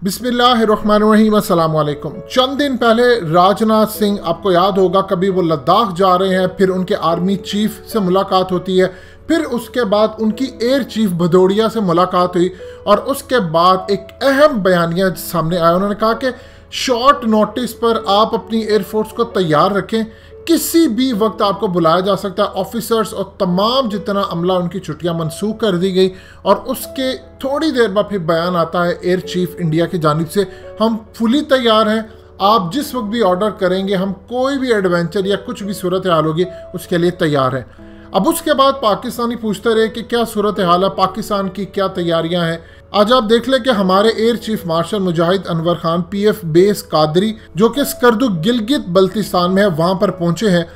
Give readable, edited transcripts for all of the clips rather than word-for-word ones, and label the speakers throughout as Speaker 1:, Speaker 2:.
Speaker 1: बिस्मिल्लाहिर्रहमानिर्रहीम, अस्सलाम वालेकुम। चंद दिन पहले राजनाथ सिंह, आपको याद होगा, कभी वो लद्दाख जा रहे हैं, फिर उनके आर्मी चीफ से मुलाकात होती है, फिर उसके बाद उनकी एयर चीफ भदौड़िया से मुलाकात हुई और उसके बाद एक अहम बयानिया सामने आया। उन्होंने कहा कि शॉर्ट नोटिस पर आप अपनी एयरफोर्स को तैयार रखें, किसी भी वक्त आपको बुलाया जा सकता है। ऑफिसर्स और तमाम जितना अमला, उनकी छुट्टियां मनसूख कर दी गई और उसके थोड़ी देर बाद फिर बयान आता है एयर चीफ इंडिया की जानिब से, हम फुली तैयार हैं, आप जिस वक्त भी ऑर्डर करेंगे, हम कोई भी एडवेंचर या कुछ भी सूरत हाल होगी उसके लिए तैयार हैं। अब उसके बाद पाकिस्तानी पूछते रहे कि क्या सूरत हाल है, पाकिस्तान की क्या तैयारियां हैं। आज आप देख लें कि हमारे एयर चीफ मार्शल मुजाहिद अनवर खान पीएफ बेस कादरी, जो कि स्कर्दू गिलगित बल्तिस्तान में है, वहां पर पहुंचे हैं।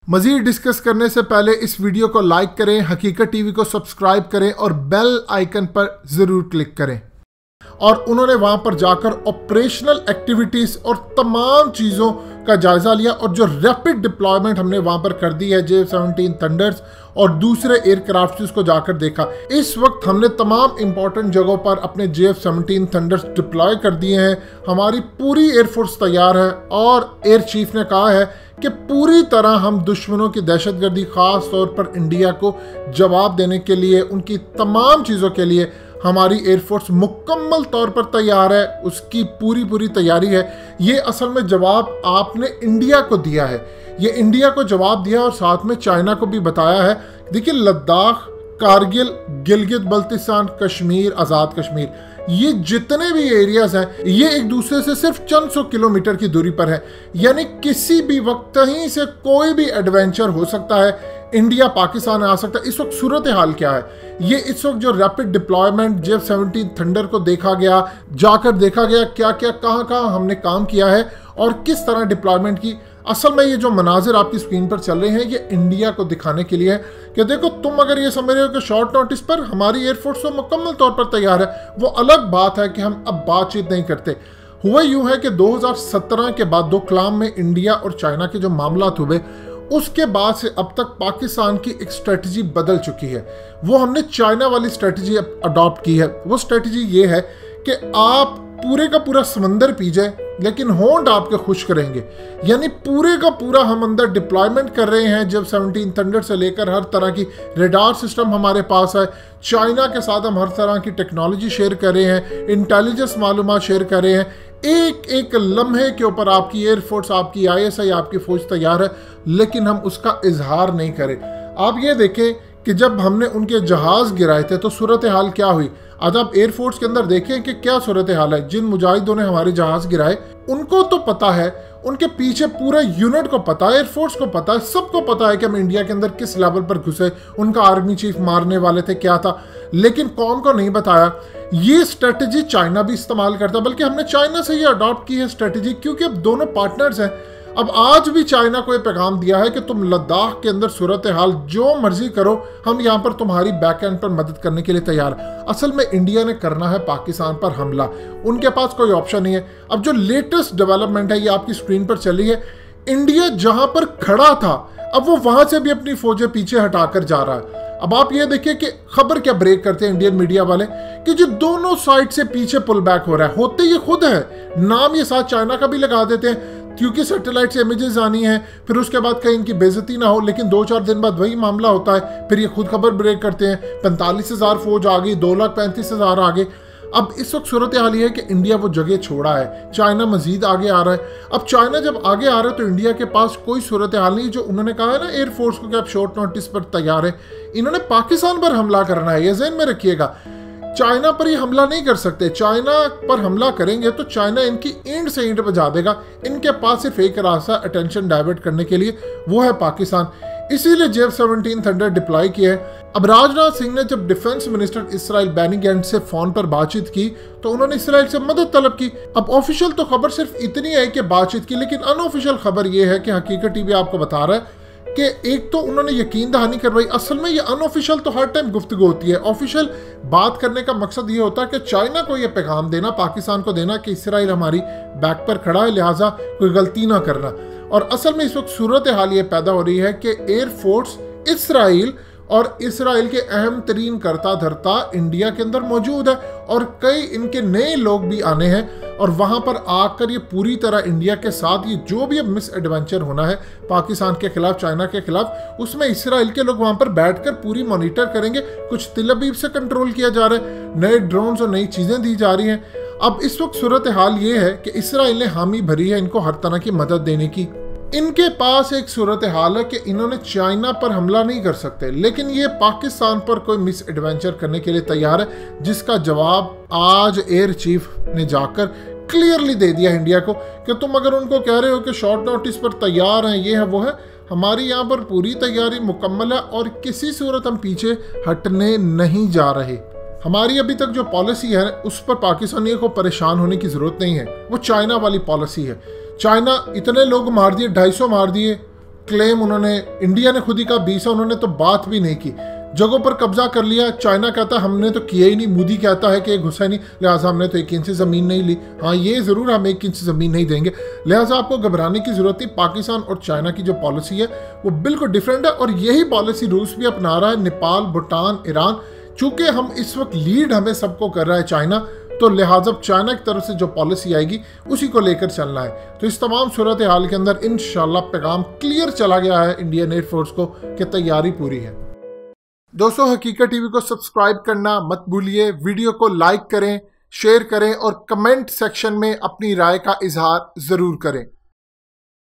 Speaker 1: मजीद डिस्कस करने से पहले इस वीडियो को लाइक करें, हकीकत टीवी को सब्सक्राइब करें और बेल आइकन पर जरूर क्लिक करें। और उन्होंने वहां पर जाकर ऑपरेशनल एक्टिविटीज और तमाम चीज़ों का जायजा लिया और जो रैपिड डिप्लॉयमेंट हमने वहां पर कर दी है JF-17 थंडर्स और दूसरे एयरक्राफ्ट, उसको जाकर देखा। इस वक्त हमने तमाम इंपॉर्टेंट जगहों पर अपने JF-17 थंडर्स डिप्लॉय कर दिए हैं। हमारी पूरी एयरफोर्स तैयार है और एयर चीफ ने कहा है कि पूरी तरह हम दुश्मनों की दहशतगर्दी, खास तौर पर इंडिया को जवाब देने के लिए, उनकी तमाम चीज़ों के लिए हमारी एयरफोर्स मुकम्मल तौर पर तैयार है, उसकी पूरी तैयारी है। ये असल में जवाब आपने इंडिया को दिया है, ये इंडिया को जवाब दिया और साथ में चाइना को भी बताया है। देखिए, लद्दाख, कारगिल, गिलगित बल्तिस्तान, कश्मीर, आज़ाद कश्मीर, ये जितने भी एरियाज हैं, ये एक दूसरे से सिर्फ चंद सौ किलोमीटर की दूरी पर है। यानी किसी भी वक्त कहीं से कोई भी एडवेंचर हो सकता है, इंडिया पाकिस्तान आ सकता है। इस वक्त सूरत हाल क्या है, ये इस वक्त जो रैपिड डिप्लॉयमेंट JF-17 थंडर को देखा गया, जाकर देखा गया क्या क्या कहाँ हमने काम किया है और किस तरह डिप्लॉयमेंट की। असल में ये जो मनाजिर आपकी स्क्रीन पर चल रहे हैं, ये इंडिया को दिखाने के लिए है कि देखो, तुम अगर ये समझ रहे हो कि शॉर्ट नोटिस पर हमारी एयरफोर्स तो मुकम्मल तौर पर तैयार है, वो अलग बात है कि हम अब बातचीत नहीं करते। हुआ यूं है कि 2017 के बाद डोकलाम में इंडिया और चाइना के जो मामला हुए, उसके बाद से अब तक पाकिस्तान की एक स्ट्रेटजी बदल चुकी है। वो हमने चाइना वाली स्ट्रेटजी अडॉप्ट की है। वो स्ट्रेटजी ये है कि आप पूरे का पूरा समंदर पी जाए लेकिन होंड आपके खुश करेंगे। यानी पूरे का पूरा हम अंदर डिप्लॉयमेंट कर रहे हैं। JF-17 थंडर से लेकर हर तरह की रेडार सिस्टम हमारे पास है। चाइना के साथ हम हर तरह की टेक्नोलॉजी शेयर कर रहे हैं, इंटेलिजेंस मालूमात शेयर कर रहे हैं। एक एक लम्हे के ऊपर आपकी एयरफोर्स, आपकी ISI, आपकी फौज तैयार है, लेकिन हम उसका इजहार नहीं करें। आप ये देखें कि जब हमने उनके जहाज गिराए थे तो सूरत हाल क्या हुई। आज आप एयरफोर्स के अंदर देखें कि क्या सूरत हाल है। जिन मुजाहिदों ने हमारे जहाज गिराए, उनको तो पता है, उनके पीछे पूरे यूनिट को पता है, एयरफोर्स को पता है, सबको पता है कि हम इंडिया के अंदर किस लेवल पर घुसे, उनका आर्मी चीफ मारने वाले थे, क्या था, लेकिन कौन को नहीं बताया। ये स्ट्रेटजी चाइना भी इस्तेमाल करता, बल्कि हमने चाइना से ये अडॉप्ट की है स्ट्रेटजी, क्योंकि अब दोनों पार्टनर्स हैं। अब आज भी चाइना को ये पैगाम दिया है कि तुम लद्दाख के अंदर सूरत हाल जो मर्जी करो, हम यहाँ पर तुम्हारी बैक एंड पर मदद करने के लिए तैयार है। असल में इंडिया ने करना है पाकिस्तान पर हमला, उनके पास कोई ऑप्शन नहीं है। अब जो लेटेस्ट डेवलपमेंट है, ये आपकी स्क्रीन पर चली है। इंडिया जहां पर खड़ा था, अब वो वहां से भी अपनी फौजें पीछे हटाकर जा रहा है। अब आप ये देखिए कि खबर क्या ब्रेक करते हैं इंडियन मीडिया वाले कि जो दोनों साइड से पीछे पुल बैक हो रहा है, होते ये खुद है। नाम ये साथ चाइना का भी लगा देते हैं क्योंकि सैटेलाइट से इमेजेस आनी है, फिर उसके बाद कहीं इनकी बेइज्जती ना हो। लेकिन 2-4 दिन बाद वही मामला होता है, फिर ये खुद खबर ब्रेक करते हैं, 45,000 फौज आ गई, 2,35,000 आ गए। अब इस वक्त सूरत हाल ये है कि इंडिया वो जगह छोड़ा है, चाइना मजीद आगे आ रहा है। अब चाइना जब आगे आ रहा है तो इंडिया के पास कोई सूरत हाल नहीं। जो उन्होंने कहा है ना एयरफोर्स को कि आप शॉर्ट नोटिस पर तैयार है, इन्होंने पाकिस्तान पर हमला करना है, ये ज़हन में रखिएगा। चाइना पर ये हमला नहीं कर सकते। चाइना पर हमला करेंगे तो चाइना इनकी ईंट से ईंट बजा देगा। इनके पास सिर्फ एक रास्ता अटेंशन डाइवर्ट करने के लिए, वो है पाकिस्तान। इसीलिए JF-17 थंडर डिप्लॉय किया है। अब राजनाथ सिंह ने जब defence minister Israel Benny Gantz से फोन पर बातचीत की तो उन्होंने इसराइल से मदद तलब की। अब ऑफिशियल तो खबर सिर्फ इतनी है कि बातचीत की, लेकिन अनऑफिशियल खबर यह है कि हकीकत टीवी आपको बता रहा है कि एक तो उन्होंने यकीन दहानी करवाई। असल में ये अनऑफिशियल तो हर टाइम गुफ्तगू होती है। ऑफिशियल बात करने का मकसद ये होता है कि चाइना को ये पैगाम देना, पाकिस्तान को देना कि इसराइल हमारी बैक पर खड़ा है, लिहाजा कोई गलती ना करना। और असल में इस वक्त सूरत हाल ये पैदा हो रही है कि एयरफोर्स इसराइल और इसराइल के अहम तरीन करता धरता इंडिया के अंदर मौजूद है और कई इनके नए लोग भी आने हैं और वहां पर आकर ये पूरी तरह इंडिया के साथ ये जो भी अब मिस एडवेंचर होना है पाकिस्तान के खिलाफ, चाइना के खिलाफ, उसमें इसराइल के लोग वहां पर बैठकर पूरी मॉनिटर करेंगे। कुछ तिल अबीब से कंट्रोल किया जा रहा है, नए ड्रोन्स और नई चीजें दी जा रही हैं। अब इस वक्त सूरत हाल ये है कि इसराइल ने हामी भरी है इनको हर तरह की मदद देने की। इनके पास एक सूरत हाल है कि इन्होंने चाइना पर हमला नहीं कर सकते, लेकिन ये पाकिस्तान पर कोई मिस एडवेंचर करने के लिए तैयार है, जिसका जवाब आज एयर चीफ ने जाकर क्लियरली दे दिया इंडिया को कि तुम अगर उनको कह रहे हो कि शॉर्ट नोटिस पर तैयार हैं, ये है वो है, हमारी यहाँ पर पूरी तैयारी मुकम्मल है और किसी सूरत हम पीछे हटने नहीं जा रहे। हमारी अभी तक जो पॉलिसी है उस पर पाकिस्तानियों को परेशान होने की जरूरत नहीं है, वो चाइना वाली पॉलिसी है। चाइना इतने लोग मार दिए, 250 मार दिए, क्लेम उन्होंने, इंडिया ने खुद ही कहा 20, उन्होंने तो बात भी नहीं की, जगहों पर कब्जा कर लिया। चाइना कहता है हमने तो किया ही नहीं, मोदी कहता है कि घुसा नहीं, लिहाजा हमने तो 1 इंच ज़मीन नहीं ली। हाँ ये ज़रूर हम 1 इंच ज़मीन नहीं देंगे, लिहाजा आपको घबराने की ज़रूरत नहीं। पाकिस्तान और चाइना की जो पॉलिसी है वो बिल्कुल डिफरेंट है और यही पॉलिसी रूस भी अपना रहा है, नेपाल, भूटान, ईरान। चूंकि हम इस वक्त लीड हमें सबको कर रहा है चाइना, तो लिहाजा चाइना की तरफ से जो पॉलिसी आएगी उसी को लेकर चलना है। तो इस तमाम सूरत हाल के अंदर इंशाल्लाह पैगाम क्लियर चला गया है इंडियन एयरफोर्स को कि तैयारी पूरी है। दोस्तों हकीकत टीवी को सब्सक्राइब करना मत भूलिए, वीडियो को लाइक करें, शेयर करें और कमेंट सेक्शन में अपनी राय का इजहार जरूर करें।